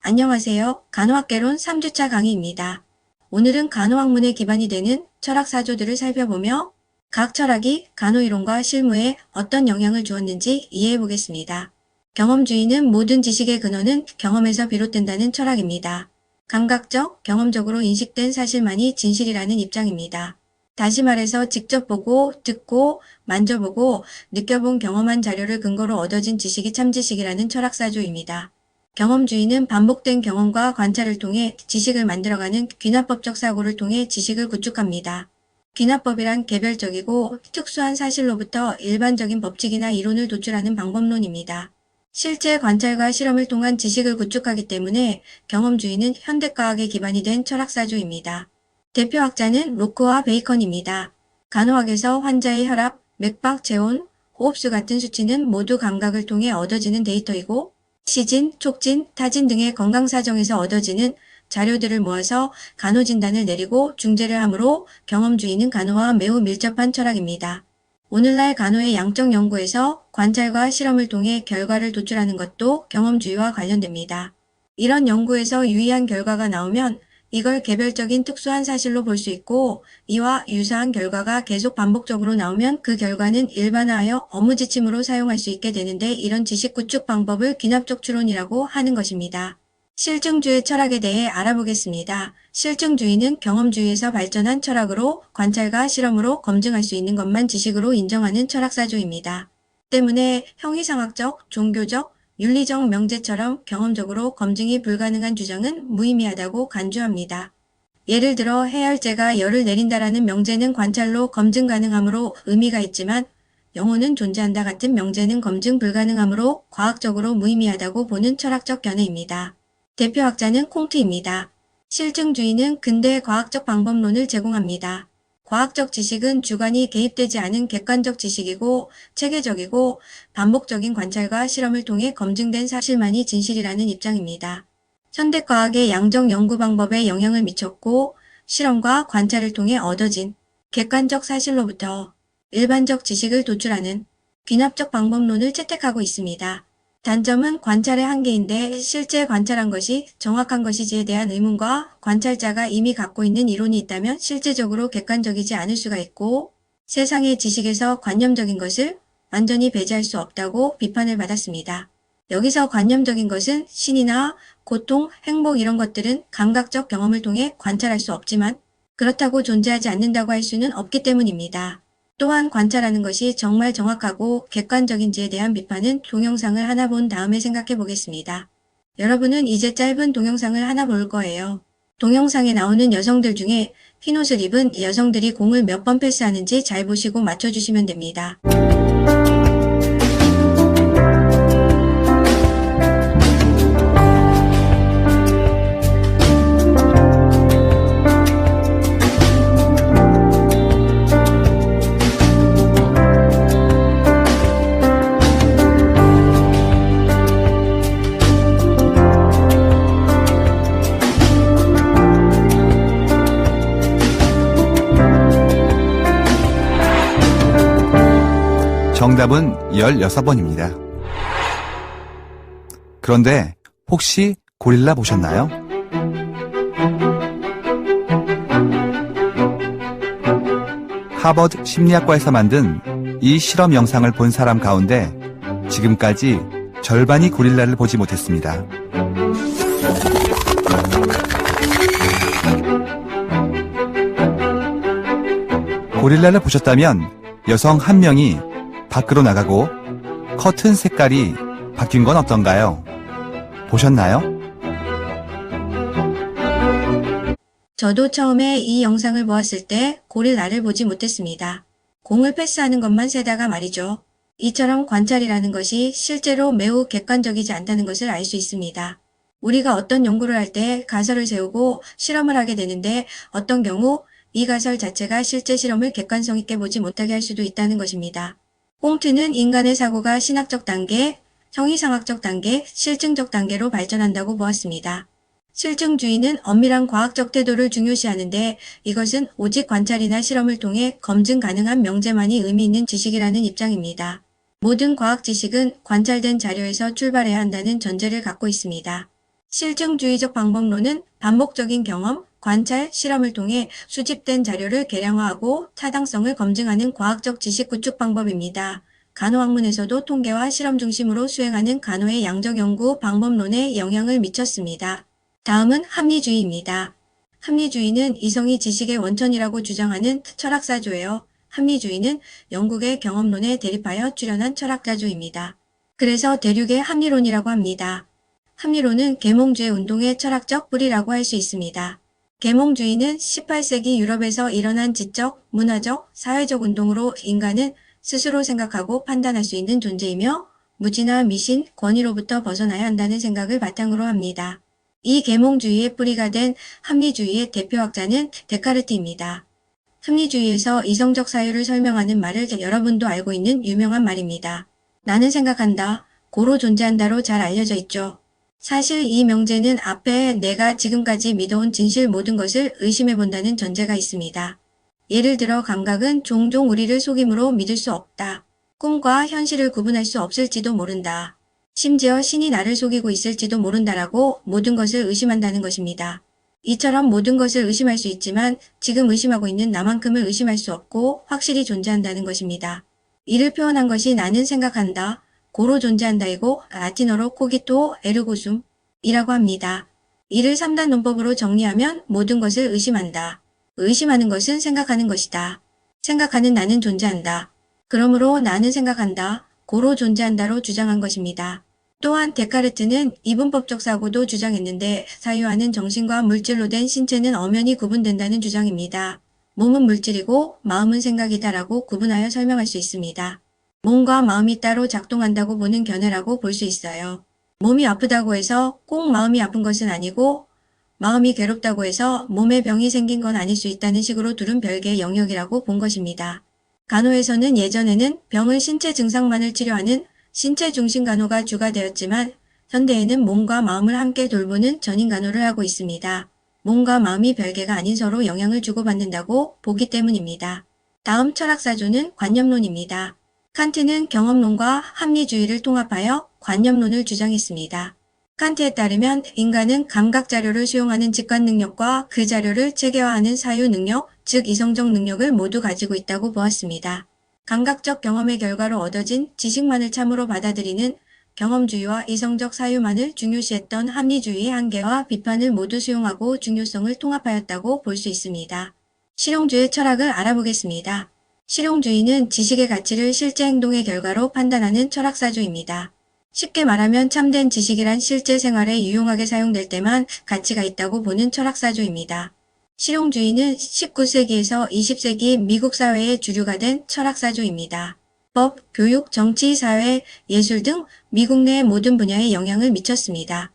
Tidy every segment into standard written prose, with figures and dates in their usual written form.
안녕하세요. 간호학개론 3주차 강의입니다. 오늘은 간호학문의 기반이 되는 철학 사조들을 살펴보며 각 철학이 간호이론과 실무에 어떤 영향을 주었는지 이해해 보겠습니다. 경험주의는 모든 지식의 근원은 경험에서 비롯된다는 철학입니다. 감각적, 경험적으로 인식된 사실만이 진실이라는 입장입니다. 다시 말해서 직접 보고, 듣고, 만져보고, 느껴본 경험한 자료를 근거로 얻어진 지식이 참지식이라는 철학사조입니다. 경험주의는 반복된 경험과 관찰을 통해 지식을 만들어가는 귀납법적 사고를 통해 지식을 구축합니다. 귀납법이란 개별적이고 특수한 사실로부터 일반적인 법칙이나 이론을 도출하는 방법론입니다. 실제 관찰과 실험을 통한 지식을 구축하기 때문에 경험주의는 현대과학의 기반이 된 철학사조입니다. 대표학자는 로크와 베이컨입니다. 간호학에서 환자의 혈압, 맥박, 체온, 호흡수 같은 수치는 모두 감각을 통해 얻어지는 데이터이고 시진, 촉진, 타진 등의 건강사정에서 얻어지는 자료들을 모아서 간호진단을 내리고 중재를 하므로 경험주의는 간호와 매우 밀접한 철학입니다. 오늘날 간호의 양적 연구에서 관찰과 실험을 통해 결과를 도출하는 것도 경험주의와 관련됩니다. 이런 연구에서 유의한 결과가 나오면 이걸 개별적인 특수한 사실로 볼 수 있고 이와 유사한 결과가 계속 반복적으로 나오면 그 결과는 일반화하여 업무 지침으로 사용할 수 있게 되는데 이런 지식 구축 방법을 귀납적 추론이라고 하는 것입니다. 실증주의 철학에 대해 알아보겠습니다. 실증주의는 경험주의에서 발전한 철학으로 관찰과 실험으로 검증할 수 있는 것만 지식으로 인정하는 철학사조입니다. 때문에 형이상학적, 종교적, 윤리적 명제처럼 경험적으로 검증이 불가능한 주장은 무의미하다고 간주합니다. 예를 들어 해열제가 열을 내린다라는 명제는 관찰로 검증 가능하므로 의미가 있지만 영혼은 존재한다 같은 명제는 검증 불가능하므로 과학적으로 무의미하다고 보는 철학적 견해입니다. 대표학자는 콩트입니다. 실증주의는 근대 과학적 방법론을 제공합니다. 과학적 지식은 주관이 개입되지 않은 객관적 지식이고 체계적이고 반복적인 관찰과 실험을 통해 검증된 사실만이 진실이라는 입장입니다. 현대과학의 양적 연구 방법에 영향을 미쳤고 실험과 관찰을 통해 얻어진 객관적 사실로부터 일반적 지식을 도출하는 귀납적 방법론을 채택하고 있습니다. 단점은 관찰의 한계인데 실제 관찰한 것이 정확한 것이지에 대한 의문과 관찰자가 이미 갖고 있는 이론이 있다면 실제적으로 객관적이지 않을 수가 있고 세상의 지식에서 관념적인 것을 완전히 배제할 수 없다고 비판을 받았습니다. 여기서 관념적인 것은 신이나 고통, 행복 이런 것들은 감각적 경험을 통해 관찰할 수 없지만 그렇다고 존재하지 않는다고 할 수는 없기 때문입니다. 또한 관찰하는 것이 정말 정확하고 객관적인지에 대한 비판은 동영상을 하나 본 다음에 생각해 보겠습니다. 여러분은 이제 짧은 동영상을 하나 볼 거예요. 동영상에 나오는 여성들 중에 흰옷을 입은 여성들이 공을 몇 번 패스하는지 잘 보시고 맞춰주시면 됩니다. 정답은 16번입니다. 그런데 혹시 고릴라 보셨나요? 하버드 심리학과에서 만든 이 실험 영상을 본 사람 가운데 지금까지 절반이 고릴라를 보지 못했습니다. 고릴라를 보셨다면 여성 한 명이 밖으로 나가고 커튼 색깔이 바뀐 건 어떤가요? 보셨나요? 저도 처음에 이 영상을 보았을 때 고릴라를 보지 못했습니다. 공을 패스하는 것만 세다가 말이죠. 이처럼 관찰이라는 것이 실제로 매우 객관적이지 않다는 것을 알 수 있습니다. 우리가 어떤 연구를 할 때 가설을 세우고 실험을 하게 되는데 어떤 경우 이 가설 자체가 실제 실험을 객관성 있게 보지 못하게 할 수도 있다는 것입니다. 콩트는 인간의 사고가 신학적 단계, 형이상학적 단계, 실증적 단계로 발전한다고 보았습니다. 실증주의는 엄밀한 과학적 태도를 중요시하는데 이것은 오직 관찰이나 실험을 통해 검증 가능한 명제만이 의미 있는 지식이라는 입장입니다. 모든 과학 지식은 관찰된 자료에서 출발해야 한다는 전제를 갖고 있습니다. 실증주의적 방법론은 반복적인 경험, 관찰, 실험을 통해 수집된 자료를 계량화하고 타당성을 검증하는 과학적 지식 구축 방법입니다. 간호학문에서도 통계와 실험 중심으로 수행하는 간호의 양적 연구 방법론에 영향을 미쳤습니다. 다음은 합리주의입니다. 합리주의는 이성이 지식의 원천이라고 주장하는 철학사조예요. 합리주의는 영국의 경험론에 대립하여 출현한 철학자조입니다. 그래서 대륙의 합리론이라고 합니다. 합리론은 계몽주의 운동의 철학적 뿌리라고 할 수 있습니다. 계몽주의는 18세기 유럽에서 일어난 지적, 문화적, 사회적 운동으로 인간은 스스로 생각하고 판단할 수 있는 존재이며 무지나 미신, 권위로부터 벗어나야 한다는 생각을 바탕으로 합니다. 이 계몽주의의 뿌리가 된 합리주의의 대표학자는 데카르트입니다. 합리주의에서 이성적 사유를 설명하는 말을 여러분도 알고 있는 유명한 말입니다. 나는 생각한다, 고로 존재한다로 잘 알려져 있죠. 사실 이 명제는 앞에 내가 지금까지 믿어온 진실 모든 것을 의심해본다는 전제가 있습니다. 예를 들어 감각은 종종 우리를 속임으로 믿을 수 없다. 꿈과 현실을 구분할 수 없을지도 모른다. 심지어 신이 나를 속이고 있을지도 모른다라고 모든 것을 의심한다는 것입니다. 이처럼 모든 것을 의심할 수 있지만 지금 의심하고 있는 나만큼을 의심할 수 없고 확실히 존재한다는 것입니다. 이를 표현한 것이 나는 생각한다, 고로 존재한다이고 라틴어로 코기토 에르고숨 이라고 합니다. 이를 3단 논법으로 정리하면 모든 것을 의심한다. 의심하는 것은 생각하는 것이다. 생각하는 나는 존재한다. 그러므로 나는 생각한다, 고로 존재한다로 주장한 것입니다. 또한 데카르트는 이분법적 사고도 주장했는데 사유하는 정신과 물질로 된 신체는 엄연히 구분된다는 주장입니다. 몸은 물질이고 마음은 생각이다라고 구분하여 설명할 수 있습니다. 몸과 마음이 따로 작동한다고 보는 견해라고 볼 수 있어요. 몸이 아프다고 해서 꼭 마음이 아픈 것은 아니고 마음이 괴롭다고 해서 몸에 병이 생긴 건 아닐 수 있다는 식으로 둘은 별개의 영역이라고 본 것입니다. 간호에서는 예전에는 병을 신체 증상만을 치료하는 신체 중심 간호가 주가 되었지만 현대에는 몸과 마음을 함께 돌보는 전인 간호를 하고 있습니다. 몸과 마음이 별개가 아닌 서로 영향을 주고받는다고 보기 때문입니다. 다음 철학사조는 관념론입니다. 칸트는 경험론과 합리주의를 통합하여 관념론을 주장했습니다. 칸트에 따르면 인간은 감각 자료를 수용하는 직관 능력과 그 자료를 체계화하는 사유 능력, 즉 이성적 능력을 모두 가지고 있다고 보았습니다. 감각적 경험의 결과로 얻어진 지식만을 참으로 받아들이는 경험주의와 이성적 사유만을 중요시했던 합리주의의 한계와 비판을 모두 수용하고 중요성을 통합하였다고 볼 수 있습니다. 실용주의 철학을 알아보겠습니다. 실용주의는 지식의 가치를 실제 행동의 결과로 판단하는 철학사조입니다. 쉽게 말하면 참된 지식이란 실제 생활에 유용하게 사용될 때만 가치가 있다고 보는 철학사조입니다. 실용주의는 19세기에서 20세기 미국 사회의 주류가 된 철학사조입니다. 법, 교육, 정치, 사회, 예술 등 미국 내 모든 분야에 영향을 미쳤습니다.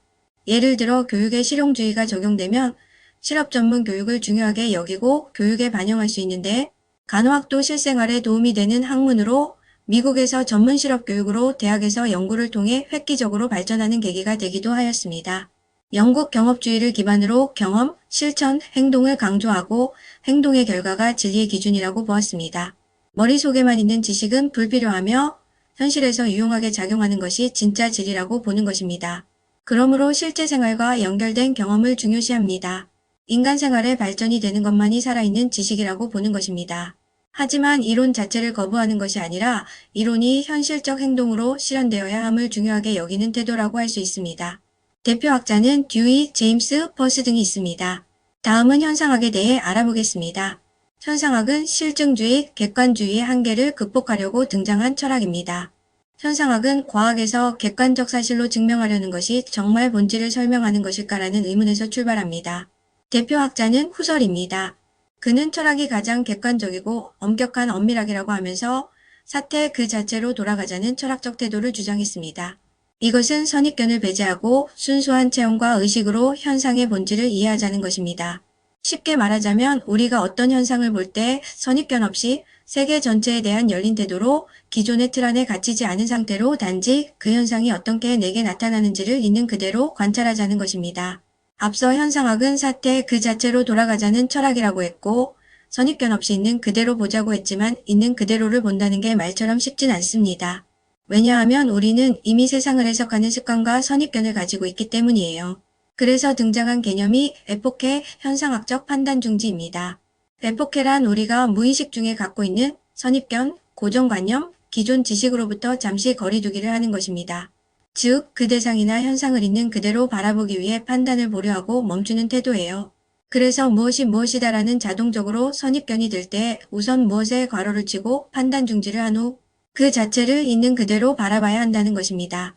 예를 들어 교육에 실용주의가 적용되면 실업 전문 교육을 중요하게 여기고 교육에 반영할 수 있는데 간호학도 실생활에 도움이 되는 학문으로 미국에서 전문 실업 교육으로 대학에서 연구를 통해 획기적으로 발전하는 계기가 되기도 하였습니다. 영국 경업주의를 기반으로 경험, 실천, 행동을 강조하고 행동의 결과가 진리의 기준이라고 보았습니다. 머릿속에만 있는 지식은 불필요하며 현실에서 유용하게 작용하는 것이 진짜 진리라고 보는 것입니다. 그러므로 실제 생활과 연결된 경험을 중요시합니다. 인간 생활에 발전이 되는 것만이 살아있는 지식이라고 보는 것입니다. 하지만 이론 자체를 거부하는 것이 아니라 이론이 현실적 행동으로 실현되어야 함을 중요하게 여기는 태도라고 할 수 있습니다. 대표학자는 듀이, 제임스, 퍼스 등이 있습니다. 다음은 현상학에 대해 알아보겠습니다. 현상학은 실증주의, 객관주의의 한계를 극복하려고 등장한 철학입니다. 현상학은 과학에서 객관적 사실로 증명하려는 것이 정말 본질을 설명하는 것일까라는 의문에서 출발합니다. 대표학자는 후설입니다. 그는 철학이 가장 객관적이고 엄격한 엄밀학이라고 하면서 사태 그 자체로 돌아가자는 철학적 태도를 주장했습니다. 이것은 선입견을 배제하고 순수한 체험과 의식으로 현상의 본질을 이해하자는 것입니다. 쉽게 말하자면 우리가 어떤 현상을 볼 때 선입견 없이 세계 전체에 대한 열린 태도로 기존의 틀 안에 갇히지 않은 상태로 단지 그 현상이 어떻게 내게 나타나는지를 있는 그대로 관찰하자는 것입니다. 앞서 현상학은 사태 그 자체로 돌아가자는 철학이라고 했고 선입견 없이 있는 그대로 보자고 했지만 있는 그대로를 본다는 게 말처럼 쉽진 않습니다. 왜냐하면 우리는 이미 세상을 해석하는 습관과 선입견을 가지고 있기 때문이에요. 그래서 등장한 개념이 에포케 현상학적 판단 중지입니다. 에포케란 우리가 무의식 중에 갖고 있는 선입견, 고정관념, 기존 지식으로부터 잠시 거리두기를 하는 것입니다. 즉, 그 대상이나 현상을 있는 그대로 바라보기 위해 판단을 보려하고 멈추는 태도예요. 그래서 무엇이 무엇이다라는 자동적으로 선입견이 들 때 우선 무엇에 괄호를 치고 판단 중지를 한 후 그 자체를 있는 그대로 바라봐야 한다는 것입니다.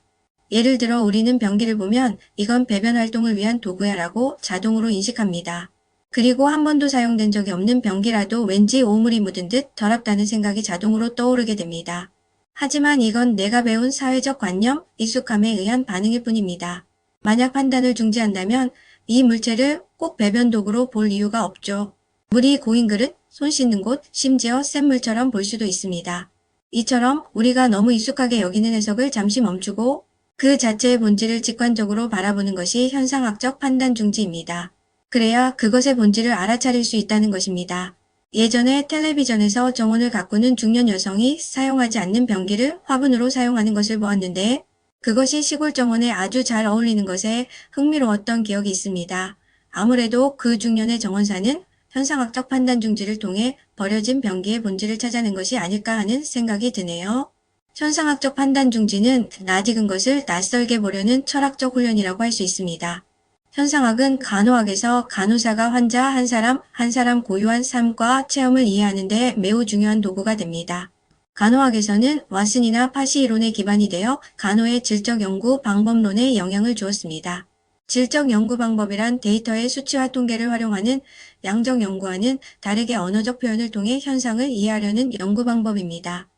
예를 들어 우리는 변기를 보면 이건 배변 활동을 위한 도구야 라고 자동으로 인식합니다. 그리고 한 번도 사용된 적이 없는 변기라도 왠지 오물이 묻은 듯 더럽다는 생각이 자동으로 떠오르게 됩니다. 하지만 이건 내가 배운 사회적 관념, 익숙함에 의한 반응일 뿐입니다. 만약 판단을 중지한다면 이 물체를 꼭 배변 도구로 볼 이유가 없죠. 물이 고인 그릇, 손 씻는 곳, 심지어 샘물처럼 볼 수도 있습니다. 이처럼 우리가 너무 익숙하게 여기는 해석을 잠시 멈추고 그 자체의 본질을 직관적으로 바라보는 것이 현상학적 판단 중지입니다. 그래야 그것의 본질을 알아차릴 수 있다는 것입니다. 예전에 텔레비전에서 정원을 가꾸는 중년 여성이 사용하지 않는 변기를 화분으로 사용하는 것을 보았는데 그것이 시골 정원에 아주 잘 어울리는 것에 흥미로웠던 기억이 있습니다. 아무래도 그 중년의 정원사는 현상학적 판단 중지를 통해 버려진 변기의 본질을 찾아낸 것이 아닐까 하는 생각이 드네요. 현상학적 판단 중지는 낯익은 것을 낯설게 보려는 철학적 훈련이라고 할 수 있습니다. 현상학은 간호학에서 간호사가 환자 한 사람 고유한 삶과 체험을 이해하는 데 매우 중요한 도구가 됩니다. 간호학에서는 왓슨이나 파시 이론에 기반이 되어 간호의 질적 연구 방법론에 영향을 주었습니다. 질적 연구 방법이란 데이터의 수치와 통계를 활용하는 양적 연구와는 다르게 언어적 표현을 통해 현상을 이해하려는 연구 방법입니다.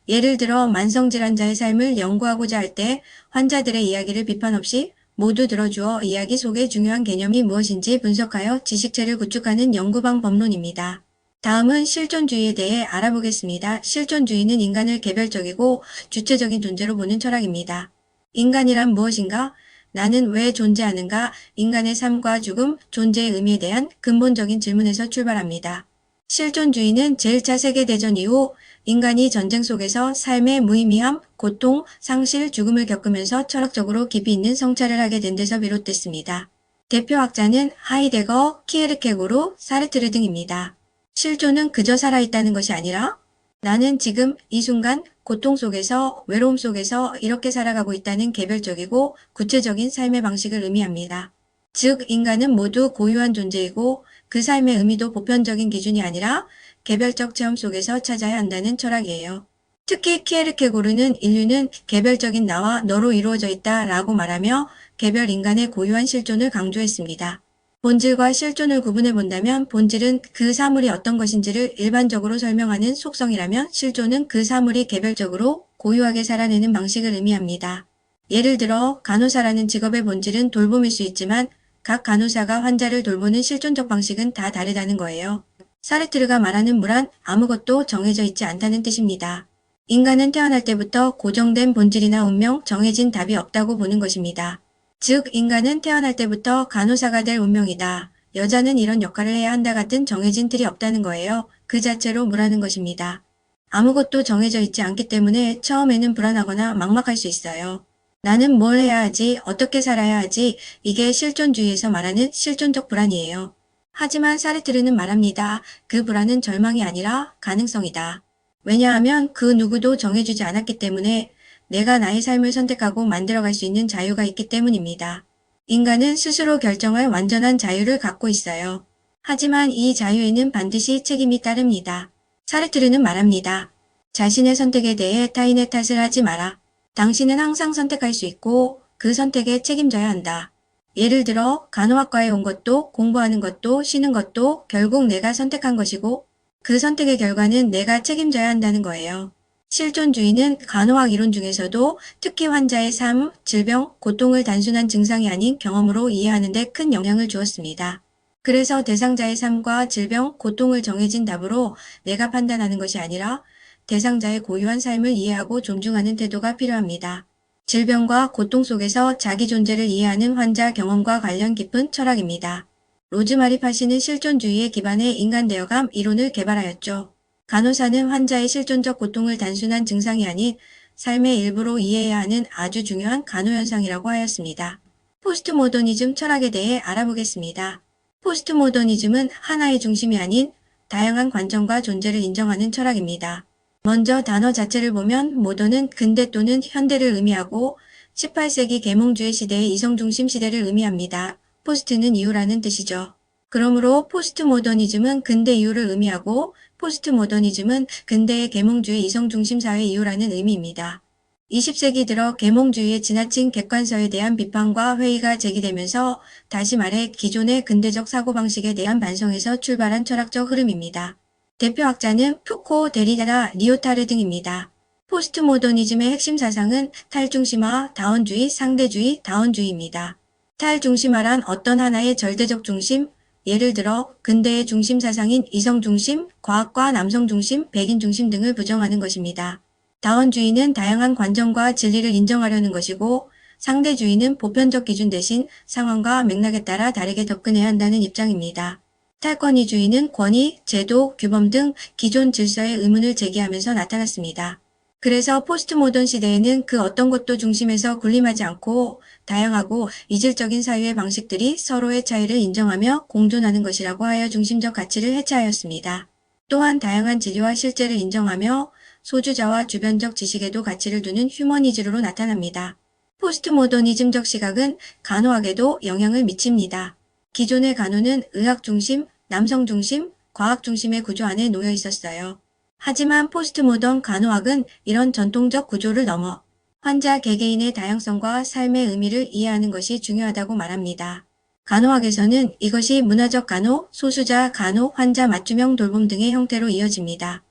예를 들어 만성질환자의 삶을 연구하고자 할 때 환자들의 이야기를 비판 없이 모두 들어주어 이야기 속의 중요한 개념이 무엇인지 분석하여 지식체를 구축하는 연구 방법론입니다. 다음은 실존주의에 대해 알아보겠습니다. 실존주의는 인간을 개별적이고 주체적인 존재로 보는 철학입니다. 인간이란 무엇인가? 나는 왜 존재하는가? 인간의 삶과 죽음, 존재의 의미에 대한 근본적인 질문에서 출발합니다. 실존주의는 제1차 세계대전 이후 인간이 전쟁 속에서 삶의 무의미함, 고통, 상실, 죽음을 겪으면서 철학적으로 깊이 있는 성찰을 하게 된 데서 비롯됐습니다. 대표학자는 하이데거, 키에르케고르, 사르트르 등입니다. 실존은 그저 살아있다는 것이 아니라 나는 지금 이 순간 고통 속에서 외로움 속에서 이렇게 살아가고 있다는 개별적이고 구체적인 삶의 방식을 의미합니다. 즉 인간은 모두 고유한 존재이고 그 삶의 의미도 보편적인 기준이 아니라 개별적 체험 속에서 찾아야 한다는 철학이에요. 특히 키에르케고르는 인류는 개별적인 나와 너로 이루어져 있다 라고 말하며 개별 인간의 고유한 실존을 강조했습니다. 본질과 실존을 구분해 본다면 본질은 그 사물이 어떤 것인지를 일반적으로 설명하는 속성이라면 실존은 그 사물이 개별적으로 고유하게 살아내는 방식을 의미합니다. 예를 들어 간호사라는 직업의 본질은 돌봄일 수 있지만 각 간호사가 환자를 돌보는 실존적 방식은 다 다르다는 거예요. 사르트르가 말하는 무란 아무것도 정해져 있지 않다는 뜻입니다. 인간은 태어날 때부터 고정된 본질이나 운명, 정해진 답이 없다고 보는 것입니다. 즉 인간은 태어날 때부터 간호사가 될 운명이다. 여자는 이런 역할을 해야 한다 같은 정해진 틀이 없다는 거예요. 그 자체로 무라는 것입니다. 아무것도 정해져 있지 않기 때문에 처음에는 불안하거나 막막할 수 있어요. 나는 뭘 해야 하지? 어떻게 살아야 하지? 이게 실존주의에서 말하는 실존적 불안이에요. 하지만 사르트르는 말합니다. 그 불안은 절망이 아니라 가능성이다. 왜냐하면 그 누구도 정해주지 않았기 때문에 내가 나의 삶을 선택하고 만들어갈 수 있는 자유가 있기 때문입니다. 인간은 스스로 결정할 완전한 자유를 갖고 있어요. 하지만 이 자유에는 반드시 책임이 따릅니다. 사르트르는 말합니다. 자신의 선택에 대해 타인의 탓을 하지 마라. 당신은 항상 선택할 수 있고 그 선택에 책임져야 한다. 예를 들어 간호학과에 온 것도 공부하는 것도 쉬는 것도 결국 내가 선택한 것이고 그 선택의 결과는 내가 책임져야 한다는 거예요. 실존주의는 간호학 이론 중에서도 특히 환자의 삶, 질병, 고통을 단순한 증상이 아닌 경험으로 이해하는 데 큰 영향을 주었습니다. 그래서 대상자의 삶과 질병, 고통을 정해진 답으로 내가 판단하는 것이 아니라 대상자의 고유한 삶을 이해하고 존중하는 태도가 필요합니다. 질병과 고통 속에서 자기 존재를 이해하는 환자 경험과 관련 깊은 철학입니다. 로즈마리 파시는 실존주의에 기반해 인간 대여감 이론을 개발하였죠. 간호사는 환자의 실존적 고통을 단순한 증상이 아닌 삶의 일부로 이해해야 하는 아주 중요한 간호현상이라고 하였습니다. 포스트모더니즘 철학에 대해 알아보겠습니다. 포스트모더니즘은 하나의 중심이 아닌 다양한 관점과 존재를 인정하는 철학입니다. 먼저 단어 자체를 보면 모더는 근대 또는 현대를 의미하고 18세기 계몽주의 시대의 이성중심 시대를 의미합니다. 포스트는 이후라는 뜻이죠. 그러므로 포스트모더니즘은 근대 이후를 의미하고 포스트모더니즘은 근대의 계몽주의 이성중심 사회 이후라는 의미입니다. 20세기 들어 계몽주의의 지나친 객관성에 대한 비판과 회의가 제기되면서 다시 말해 기존의 근대적 사고방식에 대한 반성에서 출발한 철학적 흐름입니다. 대표학자는 푸코, 데리다, 리오타르 등입니다. 포스트모더니즘의 핵심 사상은 탈중심화, 다원주의, 상대주의, 다원주의입니다. 탈중심화란 어떤 하나의 절대적 중심, 예를 들어 근대의 중심 사상인 이성중심, 과학과 남성중심, 백인중심 등을 부정하는 것입니다. 다원주의는 다양한 관점과 진리를 인정하려는 것이고 상대주의는 보편적 기준 대신 상황과 맥락에 따라 다르게 접근해야 한다는 입장입니다. 탈권위주의는 권위, 제도, 규범 등 기존 질서의 의문을 제기하면서 나타났습니다. 그래서 포스트모던 시대에는 그 어떤 것도 중심에서 군림하지 않고 다양하고 이질적인 사유의 방식들이 서로의 차이를 인정하며 공존하는 것이라고 하여 중심적 가치를 해체하였습니다. 또한 다양한 진리와 실제를 인정하며 소주자와 주변적 지식에도 가치를 두는 휴머니즘으로 나타납니다. 포스트모더니즘적 시각은 간호학에도 영향을 미칩니다. 기존의 간호는 의학 중심, 남성 중심, 과학 중심의 구조 안에 놓여 있었어요. 하지만 포스트모던 간호학은 이런 전통적 구조를 넘어 환자 개개인의 다양성과 삶의 의미를 이해하는 것이 중요하다고 말합니다. 간호학에서는 이것이 문화적 간호, 소수자 간호, 환자 맞춤형 돌봄 등의 형태로 이어집니다.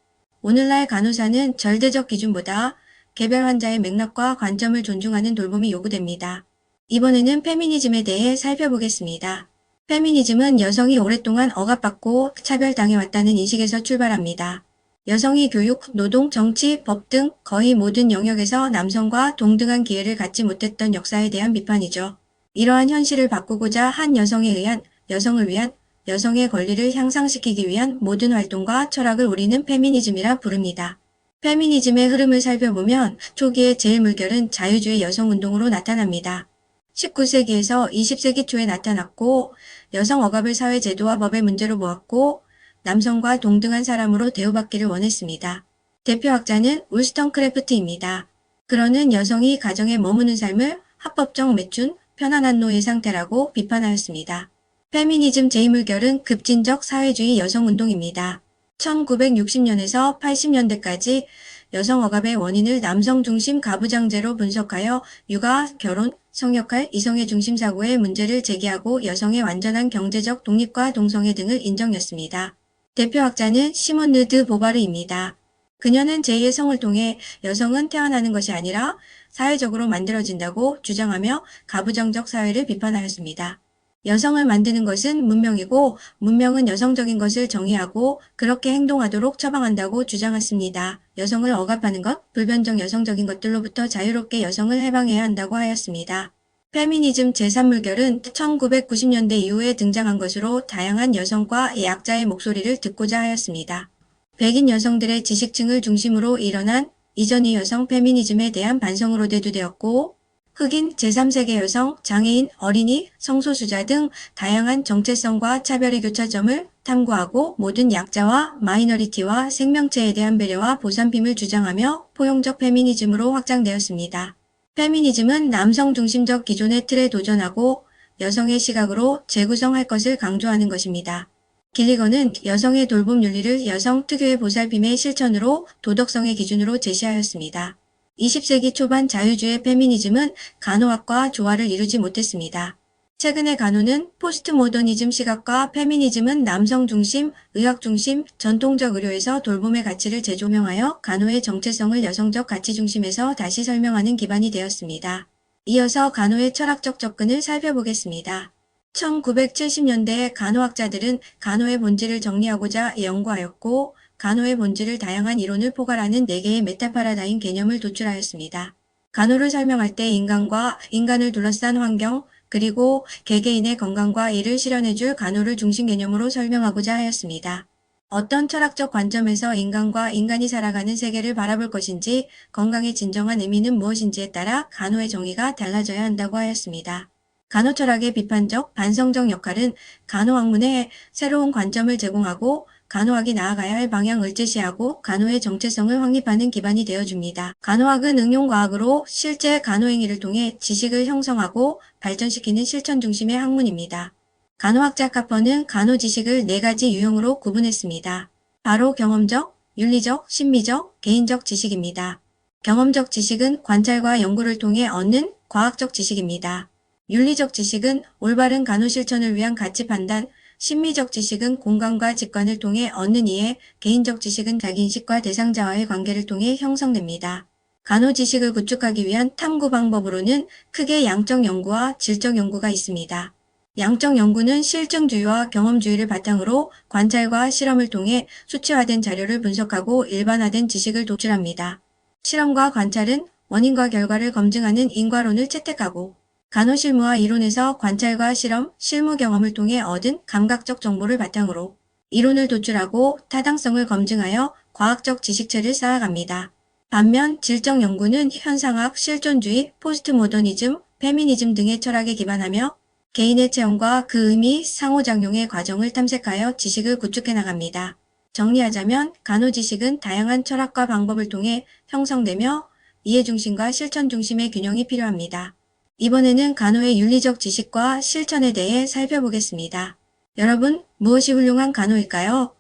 오늘날 간호사는 절대적 기준보다 개별 환자의 맥락과 관점을 존중하는 돌봄이 요구됩니다. 이번에는 페미니즘에 대해 살펴보겠습니다. 페미니즘은 여성이 오랫동안 억압받고 차별당해왔다는 인식에서 출발합니다. 여성이 교육, 노동, 정치, 법 등 거의 모든 영역에서 남성과 동등한 기회를 갖지 못했던 역사에 대한 비판이죠. 이러한 현실을 바꾸고자 한 여성에 의한, 여성을 위한, 여성의 권리를 향상시키기 위한 모든 활동과 철학을 우리는 페미니즘이라 부릅니다. 페미니즘의 흐름을 살펴보면 초기의 제일 물결은 자유주의 여성운동으로 나타납니다. 19세기에서 20세기 초에 나타났고 여성 억압을 사회 제도와 법의 문제로 보았고 남성과 동등한 사람으로 대우받기를 원했습니다. 대표학자는 울스턴크래프트입니다. 그러는 여성이 가정에 머무는 삶을 합법적 매춘, 편안한 노예 상태라고 비판하였습니다. 페미니즘 제2물결은 급진적 사회주의 여성운동입니다. 1960년에서 80년대까지 여성 억압의 원인을 남성 중심 가부장제로 분석하여 육아, 결혼, 성역할, 이성의 중심 사고의 문제를 제기하고 여성의 완전한 경제적 독립과 동성애 등을 인정했습니다. 대표학자는 시몬 르드 보바르입니다. 그녀는 제2의 성을 통해 여성은 태어나는 것이 아니라 사회적으로 만들어진다고 주장하며 가부장적 사회를 비판하였습니다. 여성을 만드는 것은 문명이고 문명은 여성적인 것을 정의하고 그렇게 행동하도록 처방한다고 주장했습니다. 여성을 억압하는 것, 불변적 여성적인 것들로부터 자유롭게 여성을 해방해야 한다고 하였습니다. 페미니즘 제3물결은 1990년대 이후에 등장한 것으로 다양한 여성과 약자의 목소리를 듣고자 하였습니다. 백인 여성들의 지식층을 중심으로 일어난 이전의 여성 페미니즘에 대한 반성으로 대두되었고 흑인, 제3세계 여성, 장애인, 어린이, 성소수자 등 다양한 정체성과 차별의 교차점을 탐구하고 모든 약자와 마이너리티와 생명체에 대한 배려와 보살핌을 주장하며 포용적 페미니즘으로 확장되었습니다. 페미니즘은 남성 중심적 기존의 틀에 도전하고 여성의 시각으로 재구성할 것을 강조하는 것입니다. 길리건은 여성의 돌봄 윤리를 여성 특유의 보살핌의 실천으로 도덕성의 기준으로 제시하였습니다. 20세기 초반 자유주의 페미니즘은 간호학과 조화를 이루지 못했습니다. 최근의 간호는 포스트모더니즘 시각과 페미니즘은 남성 중심, 의학 중심, 전통적 의료에서 돌봄의 가치를 재조명하여 간호의 정체성을 여성적 가치 중심에서 다시 설명하는 기반이 되었습니다. 이어서 간호의 철학적 접근을 살펴보겠습니다. 1970년대 간호학자들은 간호의 본질을 정리하고자 연구하였고 간호의 본질을 다양한 이론을 포괄하는 4개의 메타파라다임 개념을 도출하였습니다. 간호를 설명할 때 인간과 인간을 둘러싼 환경, 그리고 개개인의 건강과 이를 실현해줄 간호를 중심 개념으로 설명하고자 하였습니다. 어떤 철학적 관점에서 인간과 인간이 살아가는 세계를 바라볼 것인지, 건강의 진정한 의미는 무엇인지에 따라 간호의 정의가 달라져야 한다고 하였습니다. 간호철학의 비판적, 반성적 역할은 간호학문에 새로운 관점을 제공하고 간호학이 나아가야 할 방향을 제시하고 간호의 정체성을 확립하는 기반이 되어줍니다. 간호학은 응용과학으로 실제 간호행위를 통해 지식을 형성하고 발전시키는 실천 중심의 학문입니다. 간호학자 카퍼는 간호 지식을 4가지 유형으로 구분했습니다. 바로 경험적, 윤리적, 심미적, 개인적 지식입니다. 경험적 지식은 관찰과 연구를 통해 얻는 과학적 지식입니다. 윤리적 지식은 올바른 간호 실천을 위한 가치 판단, 심미적 지식은 공감과 직관을 통해 얻는 이해, 개인적 지식은 자기인식과 대상자와의 관계를 통해 형성됩니다. 간호 지식을 구축하기 위한 탐구 방법으로는 크게 양적 연구와 질적 연구가 있습니다. 양적 연구는 실증주의와 경험주의를 바탕으로 관찰과 실험을 통해 수치화된 자료를 분석하고 일반화된 지식을 도출합니다. 실험과 관찰은 원인과 결과를 검증하는 인과론을 채택하고 간호실무와 이론에서 관찰과 실험, 실무 경험을 통해 얻은 감각적 정보를 바탕으로 이론을 도출하고 타당성을 검증하여 과학적 지식체를 쌓아갑니다. 반면 질적 연구는 현상학, 실존주의, 포스트모더니즘, 페미니즘 등의 철학에 기반하며 개인의 체험과 그 의미, 상호작용의 과정을 탐색하여 지식을 구축해 나갑니다. 정리하자면 간호지식은 다양한 철학과 방법을 통해 형성되며 이해중심과 실천중심의 균형이 필요합니다. 이번에는 간호의 윤리적 지식과 실천에 대해 살펴보겠습니다. 여러분, 무엇이 훌륭한 간호일까요?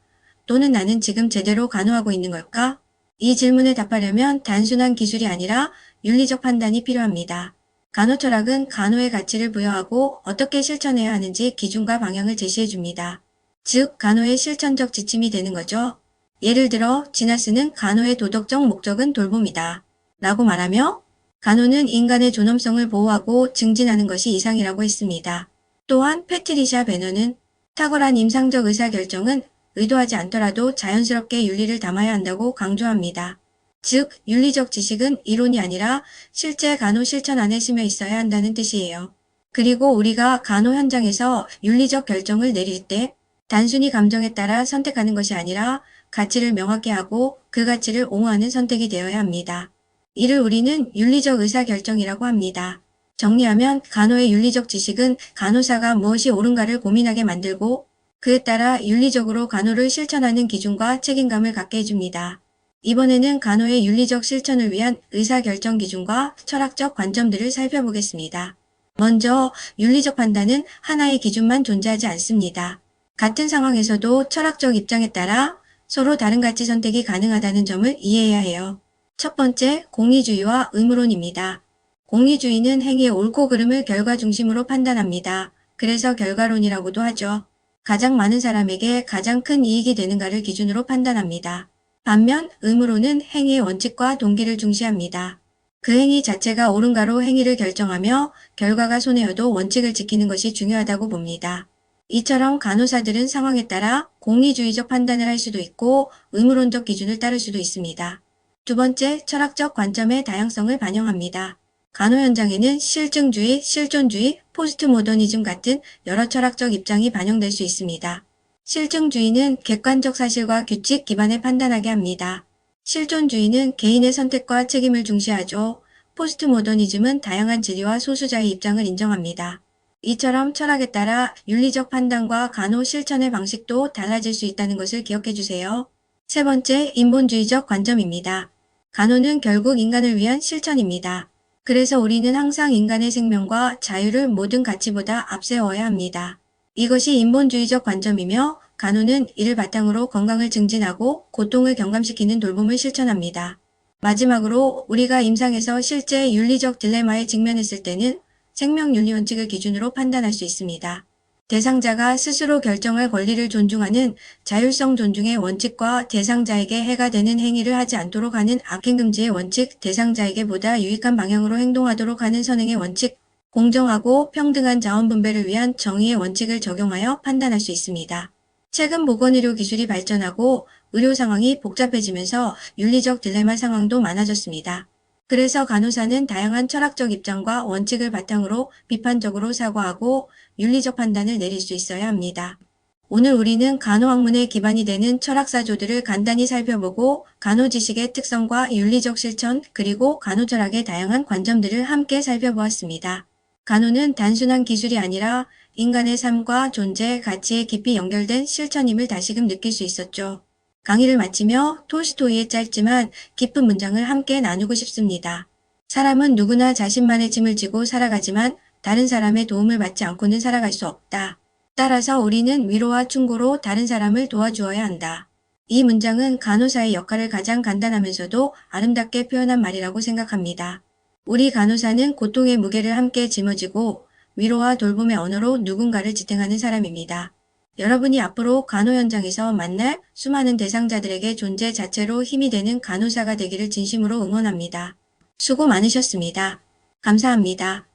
또는 나는 지금 제대로 간호하고 있는 걸까? 이 질문에 답하려면 단순한 기술이 아니라 윤리적 판단이 필요합니다. 간호철학은 간호의 가치를 부여하고 어떻게 실천해야 하는지 기준과 방향을 제시해 줍니다. 즉, 간호의 실천적 지침이 되는 거죠. 예를 들어, 지나스는 간호의 도덕적 목적은 돌봄이다 라고 말하며 간호는 인간의 존엄성을 보호하고 증진하는 것이 이상이라고 했습니다. 또한 패트리샤 베너는 탁월한 임상적 의사결정은 의도하지 않더라도 자연스럽게 윤리를 담아야 한다고 강조합니다. 즉, 윤리적 지식은 이론이 아니라 실제 간호 실천 안에 스며 있어야 한다는 뜻이에요. 그리고 우리가 간호 현장에서 윤리적 결정을 내릴 때 단순히 감정에 따라 선택하는 것이 아니라 가치를 명확히 하고 그 가치를 옹호하는 선택이 되어야 합니다. 이를 우리는 윤리적 의사결정이라고 합니다. 정리하면 간호의 윤리적 지식은 간호사가 무엇이 옳은가를 고민하게 만들고 그에 따라 윤리적으로 간호를 실천하는 기준과 책임감을 갖게 해줍니다. 이번에는 간호의 윤리적 실천을 위한 의사결정 기준과 철학적 관점들을 살펴보겠습니다. 먼저 윤리적 판단은 하나의 기준만 존재하지 않습니다. 같은 상황에서도 철학적 입장에 따라 서로 다른 가치 선택이 가능하다는 점을 이해해야 해요. 첫 번째, 공의주의와 의무론입니다. 공의주의는 행위의 옳고 그름을 결과 중심으로 판단합니다. 그래서 결과론이라고도 하죠. 가장 많은 사람에게 가장 큰 이익이 되는가를 기준으로 판단합니다. 반면 의무론은 행위의 원칙과 동기를 중시합니다. 그 행위 자체가 옳은가로 행위를 결정하며 결과가 손해여도 원칙을 지키는 것이 중요하다고 봅니다. 이처럼 간호사들은 상황에 따라 공의주의적 판단을 할 수도 있고 의무론적 기준을 따를 수도 있습니다. 두 번째, 철학적 관점의 다양성을 반영합니다. 간호 현장에는 실증주의, 실존주의, 포스트모더니즘 같은 여러 철학적 입장이 반영될 수 있습니다. 실증주의는 객관적 사실과 규칙 기반에 판단하게 합니다. 실존주의는 개인의 선택과 책임을 중시하죠. 포스트모더니즘은 다양한 진리와 소수자의 입장을 인정합니다. 이처럼 철학에 따라 윤리적 판단과 간호 실천의 방식도 달라질 수 있다는 것을 기억해 주세요. 세 번째, 인본주의적 관점입니다. 간호는 결국 인간을 위한 실천입니다. 그래서 우리는 항상 인간의 생명과 자유를 모든 가치보다 앞세워야 합니다. 이것이 인본주의적 관점이며 간호는 이를 바탕으로 건강을 증진하고 고통을 경감시키는 돌봄을 실천합니다. 마지막으로 우리가 임상에서 실제 윤리적 딜레마에 직면했을 때는 생명윤리 원칙을 기준으로 판단할 수 있습니다. 대상자가 스스로 결정할 권리를 존중하는 자율성 존중의 원칙과 대상자에게 해가 되는 행위를 하지 않도록 하는 악행금지의 원칙, 대상자에게 보다 유익한 방향으로 행동하도록 하는 선행의 원칙, 공정하고 평등한 자원 분배를 위한 정의의 원칙을 적용하여 판단할 수 있습니다. 최근 보건의료 기술이 발전하고 의료 상황이 복잡해지면서 윤리적 딜레마 상황도 많아졌습니다. 그래서 간호사는 다양한 철학적 입장과 원칙을 바탕으로 비판적으로 사고하고 윤리적 판단을 내릴 수 있어야 합니다. 오늘 우리는 간호학문의 기반이 되는 철학사조들을 간단히 살펴보고 간호지식의 특성과 윤리적 실천 그리고 간호철학의 다양한 관점들을 함께 살펴보았습니다. 간호는 단순한 기술이 아니라 인간의 삶과 존재, 가치에 깊이 연결된 실천임을 다시금 느낄 수 있었죠. 강의를 마치며 톨스토이의 짧지만 깊은 문장을 함께 나누고 싶습니다. 사람은 누구나 자신만의 짐을 지고 살아가지만 다른 사람의 도움을 받지 않고는 살아갈 수 없다. 따라서 우리는 위로와 충고로 다른 사람을 도와주어야 한다. 이 문장은 간호사의 역할을 가장 간단하면서도 아름답게 표현한 말이라고 생각합니다. 우리 간호사는 고통의 무게를 함께 짊어지고 위로와 돌봄의 언어로 누군가를 지탱하는 사람입니다. 여러분이 앞으로 간호 현장에서 만날 수많은 대상자들에게 존재 자체로 힘이 되는 간호사가 되기를 진심으로 응원합니다. 수고 많으셨습니다. 감사합니다.